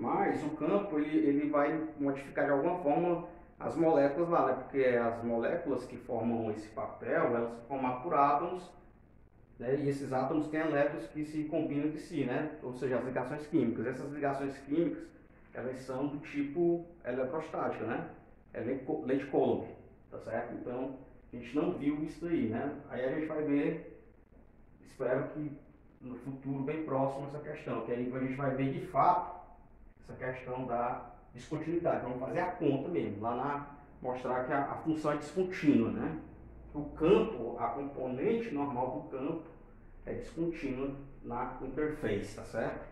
Mas o campo ele vai modificar de alguma forma as moléculas lá, né? Porque as moléculas que formam esse papel, elas são formadas por átomos, né? E esses átomos têm elétrons que se combinam entre si, né? Ou seja, as ligações químicas. Essas ligações químicas, elas são do tipo eletrostática, né? É Leite Coulomb, tá certo? Então, a gente não viu isso aí, né? Aí a gente vai ver, espero que no futuro bem próximo, essa questão, que aí a gente vai ver de fato essa questão da descontinuidade. Vamos fazer a conta mesmo, mostrar que a função é descontínua, né? O campo, a componente normal do campo é descontínua na interface, tá certo?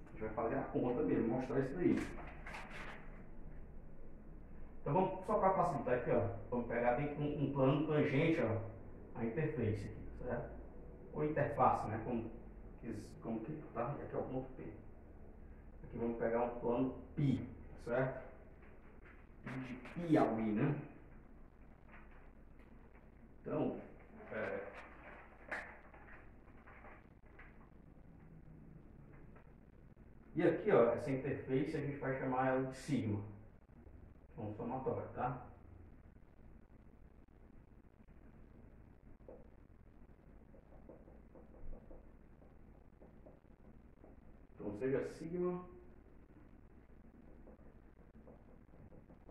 A gente vai fazer a conta mesmo, mostrar isso daí. Então vamos, só para facilitar aqui, ó, vamos pegar bem um plano tangente, ó, a interface aqui, certo? Ou interface, né? Como que tá? Aqui é o ponto P. Aqui vamos pegar um plano π, certo? De Piauí, né? Então, é, e aqui, ó, essa interface a gente vai chamar ela de sigma, é um somatório, tá? Então seja sigma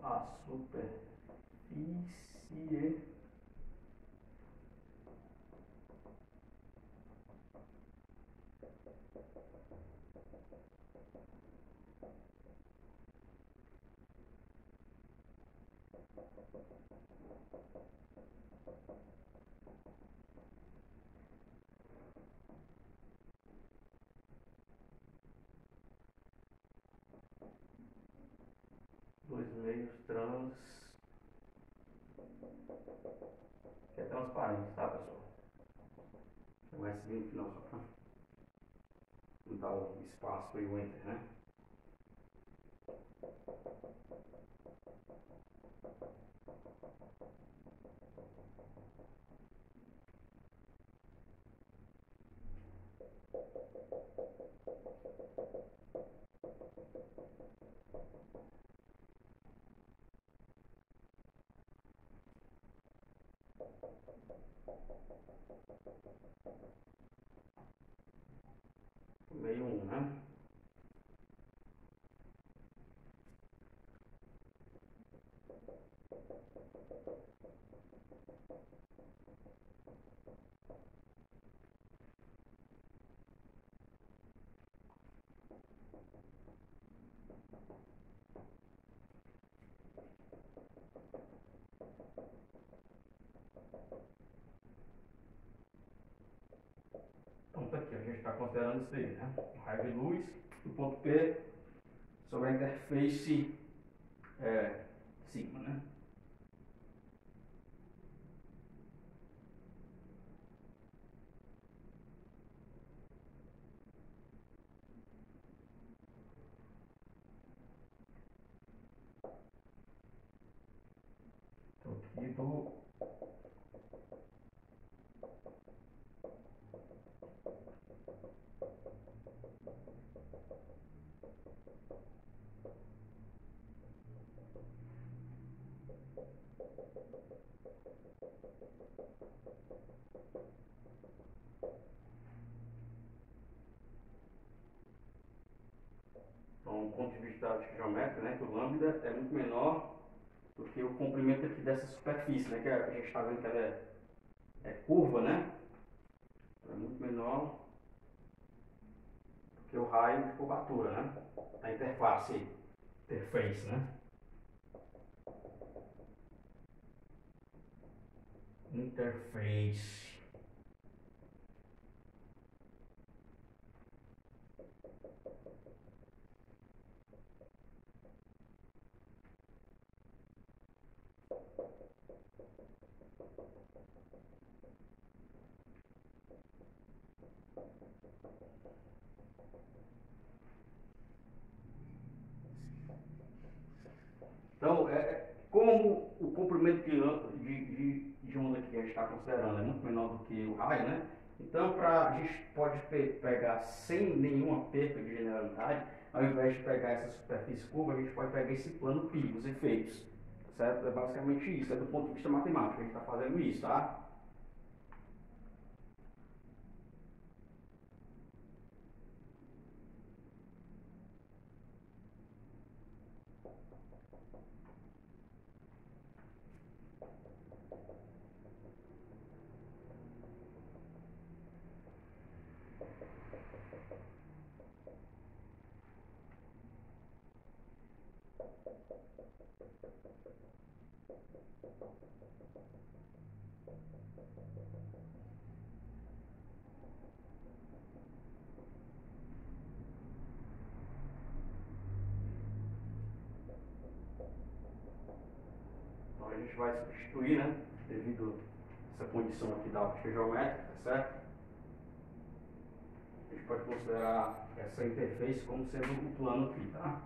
a superfície dois meios trans, que é transparente, tá, pessoal? Então vai seguir no final só para não dar o espaço e o enter, né? Meio 1, né? Então tá aqui, a gente está considerando isso aí, né? O raio de luz do ponto P sobre a interface sigma, né? Então aqui do então, do ponto de vista geométrico, né? Que o lambda é muito menor do que o comprimento aqui dessa superfície, né? Que a gente está vendo que ela é curva, né? Então, é muito menor do que o raio de curvatura, né? A interface, né? Interface. Então, como o comprimento de onda que a gente está considerando é muito menor do que o raio, né? Então, a gente pode pegar sem nenhuma perca de generalidade, ao invés de pegar essa superfície curva, a gente pode pegar esse plano pi, os efeitos, certo? É basicamente isso, é do ponto de vista matemático, a gente está fazendo isso, tá? Então a gente vai substituir, né, devido a essa condição aqui da óptica geométrica, certo? A gente pode considerar essa interface como sendo o plano aqui, tá?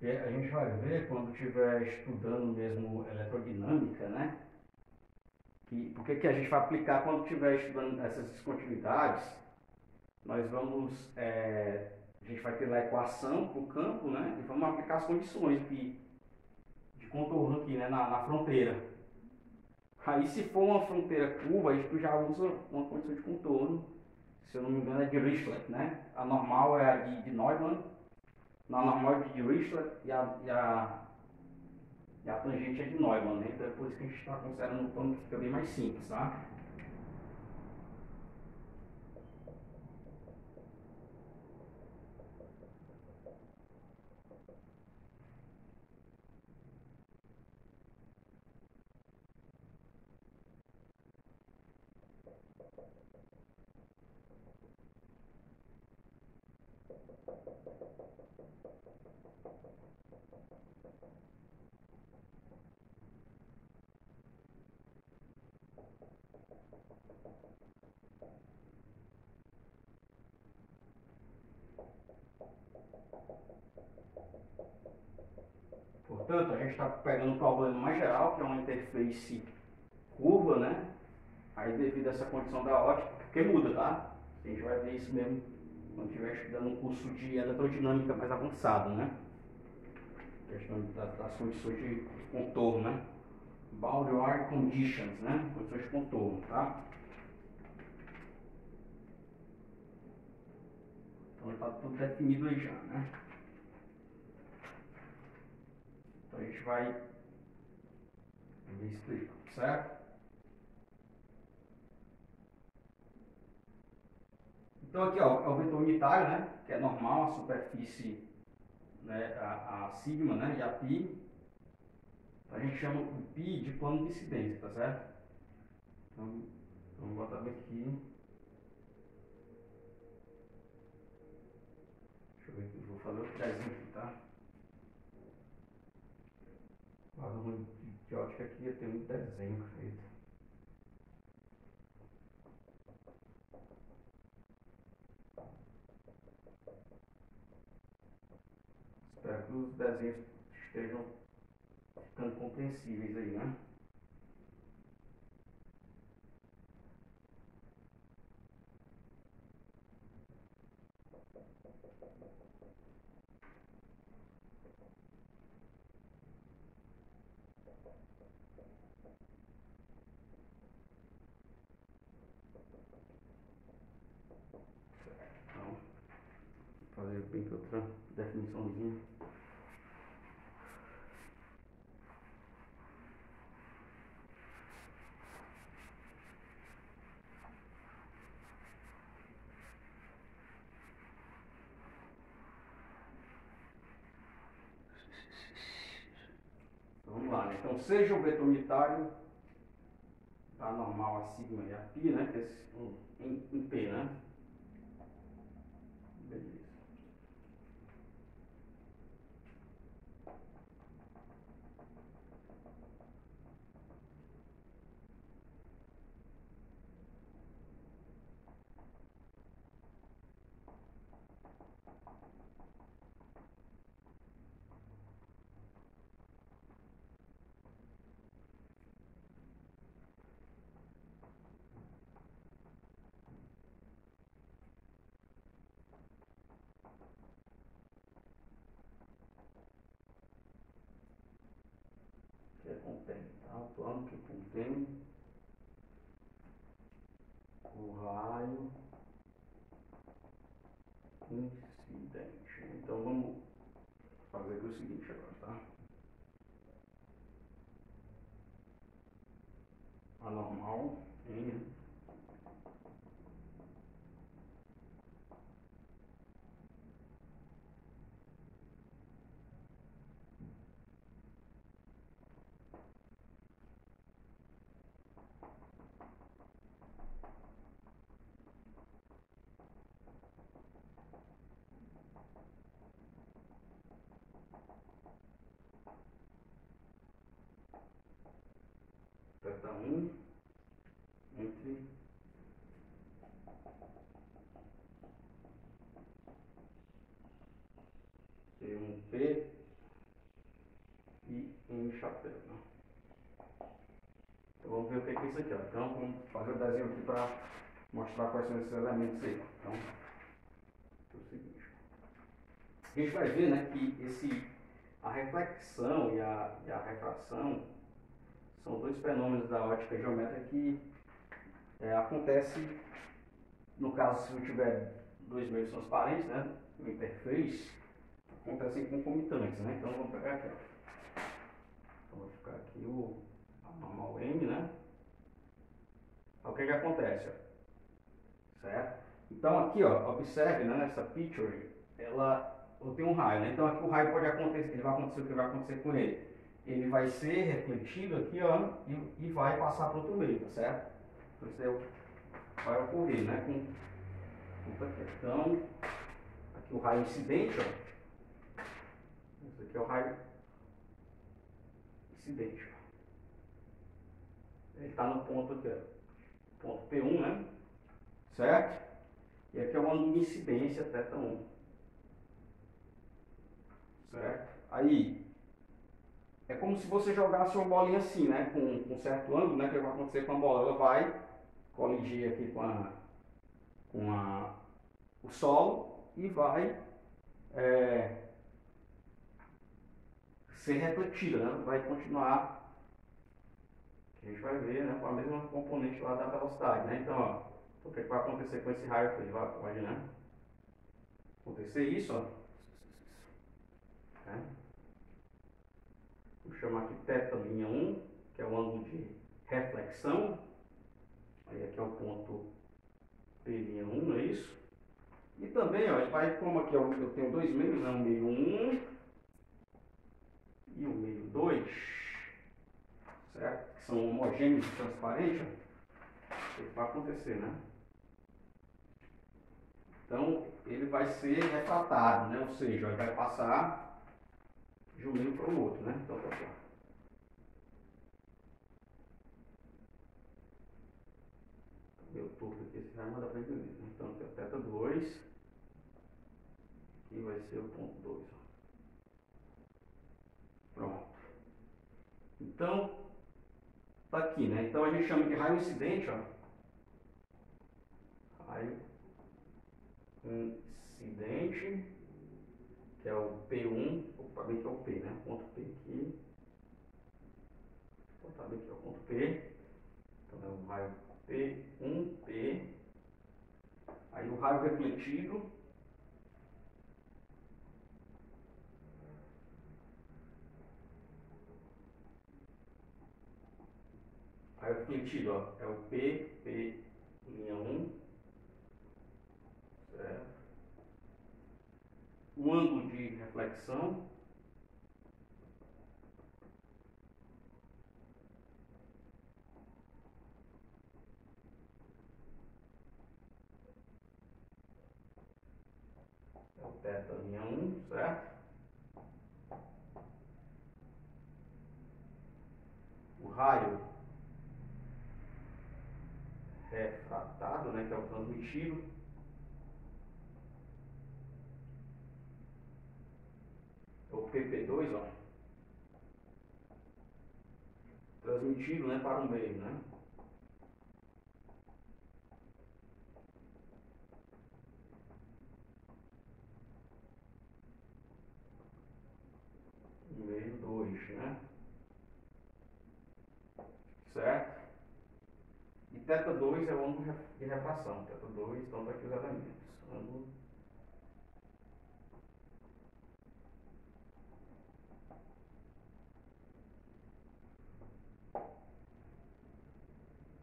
E a gente vai ver quando estiver estudando mesmo eletrodinâmica, né? Por que a gente vai aplicar quando estiver estudando essas descontinuidades? Nós vamos, a gente vai ter lá a equação para o campo, né? E vamos aplicar as condições de contorno aqui, né? Na fronteira. Aí se for uma fronteira curva, a gente já usa uma condição de contorno, se eu não me engano é de Dirichlet, né? A normal é a de Neumann, na normal é de Dirichlet e a tangente é de Neumann, né? Então é por isso que a gente está considerando um plano que fica bem mais simples, tá? Portanto, a gente está pegando um problema mais geral, que é uma interface curva, né? Aí devido a essa condição da ótica, porque muda, tá? A gente vai ver isso mesmo quando estiver estudando um curso de eletrodinâmica mais avançado, né? Questão das condições de contorno, né? Boundary conditions, né? Condições de contorno, tá? Então está tudo definido aí já, né? Então a gente vai ver isso aí, certo? Então aqui ó, é o vetor unitário, né? Que é normal, a superfície, né? A sigma, né? E a pi. Então, a gente chama o pi de plano de incidência, tá certo? Então vamos botar aqui. Deixa eu ver aqui, vou fazer outro desenho aqui, tá? O aluno de ótica aqui ia ter um desenho feito. Espero que os desenhos estejam ficando compreensíveis aí, né? Então, vou fazer bem que outra definiçãozinha. Então, vamos lá, né? Então, seja o vetor unitário, tá normal a sigma e a pi, né? Que é em P, né? Beleza. plano que contém o raio incidente. Então vamos fazer aqui o seguinte agora, tá? Anormal em θ1 entre P1P e M chapéu, né? Então vamos ver o que é isso aqui, ó. Então vamos fazer o desenho aqui para mostrar quais são esses elementos aí. Então, é o seguinte. A gente vai ver, né, que a reflexão e a refração são dois fenômenos da ótica geométrica que acontece, no caso, se eu tiver dois meios transparentes, né, o interface, acontecem concomitantes, né? Então vamos pegar aqui, ó. Então vou ficar aqui o normal M, né? Então, o que acontece, ó? Certo? Então aqui, ó, observe, né, nessa picture, eu tenho um raio, né? Então aqui o raio pode acontecer, ele vai acontecer o que vai acontecer com ele. Ele vai ser refletido aqui, ó, e vai passar para outro meio, tá certo? Então isso vai ocorrer, né? Então, aqui o raio incidente, ó. Esse aqui é o raio incidente, ó. Ele está no ponto aqui, ó, ponto P1, né? Certo? E aqui é o ângulo de incidência, θ1. Certo? Aí, é como se você jogasse uma bolinha assim, né? Com um certo ângulo, né? O que vai acontecer com a bola? Ela vai colidir aqui com o solo e vai ser refletida, né? Vai continuar, que a gente vai ver, né? Com a mesma componente lá da velocidade, né? Então, ó, o que vai acontecer com esse raio aqui? Pode, né? Acontecer isso, ó. Né? Vou chamar aqui θ'1, que é o ângulo de reflexão. Aí aqui é o ponto P'1, não é isso? E também, ó, ele vai, como aqui eu tenho dois meios, né? O meio 1 e o meio 2, certo? Que são homogêneos e transparentes, ó. O que vai acontecer, né? Então, ele vai ser refratado, né? Ou seja, ele vai passar de um meio para o outro, né? Então, tá aqui, ó. Meu torto aqui, esse raio não dá para entender, né? Então, aqui é o θ2, aqui vai ser o ponto 2, ó. Pronto. Então, tá aqui, né? Então, a gente chama de raio incidente, ó. Raio incidente, que é o P1, vou botar bem que é o P, né? Ponto P aqui. Vou botar bem que é o ponto P. Então é o raio P1P. Aí o raio refletido. Raio refletido, ó, é o P'1. Certo? O ângulo de reflexão. É o θ'1, certo? O raio refratado, né, que é o transmitido. É o PP2, ó. Transmitido, né, para o meio, né? O meio 2, né? θ2 é o ângulo de refração. θ2, então tá aqui os elementos. Ângulo.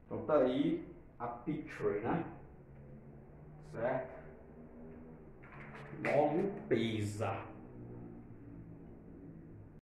Então tá aí a picture, né? Certo? Logo pesa.